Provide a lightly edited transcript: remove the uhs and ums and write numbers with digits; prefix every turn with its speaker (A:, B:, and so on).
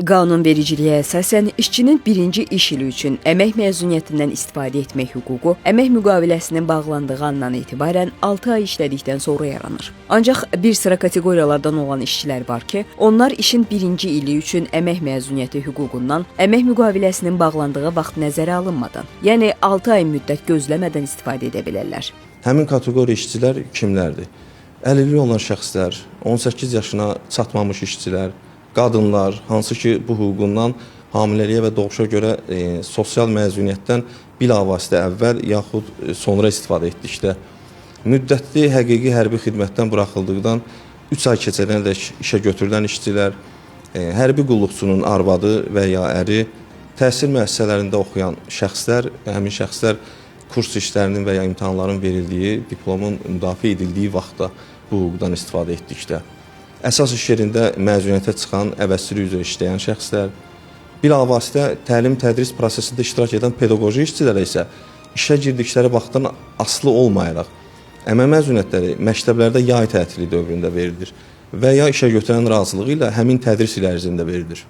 A: Qanunvericiliyə əsasən işçinin birinci iş ili üçün əmək məzuniyyətindən istifadə etmək hüququ əmək müqaviləsinin bağlandığı andan etibarən 6 ay işlədikdən sonra yaranır. Ancaq bir sıra kateqoriyalardan olan işçilər var ki, onlar işin birinci ili üçün əmək məzuniyyəti hüququndan əmək müqaviləsinin bağlandığı vaxt nəzərə alınmadan, yəni 6 ay müddət gözləmədən istifadə edə bilərlər.
B: Həmin kateqoriya işçilər kimlərdir? Əlilliyi olan şəxslər, 18 yaşına çatmamış işçilər, qadınlar, hansı ki bu hüququndan hamiləliyə və doğuşa görə sosial məzuniyyətdən bilavasitə əvvəl yaxud sonra istifadə etdikdə, müddətli həqiqi hərbi xidmətdən buraxıldıqdan 3 ay keçənədək işə götürülən işçilər, hərbi qulluqçunun arvadı və ya əri, təhsil müəssisələrində oxuyan şəxslər, həmin şəxslər kurs işlərinin və ya imtahanların verildiyi, diplomun müdafiə edildiyi vaxtda bu hüquqdan istifadə etdikdə, əsas iş yerində məzuniyyətə çıxan, əvəzsiz üzrə işləyən şəxslər, bilavasitə təlim-tədris prosesində iştirak edən pedaqoji işçilərə isə işə girdikləri vaxtdan asılı olmayaraq, əmək məzuniyyətləri məktəblərdə yay tətili dövründə verilir və ya işə götürən razılığı ilə həmin tədris ili ərzində verilir.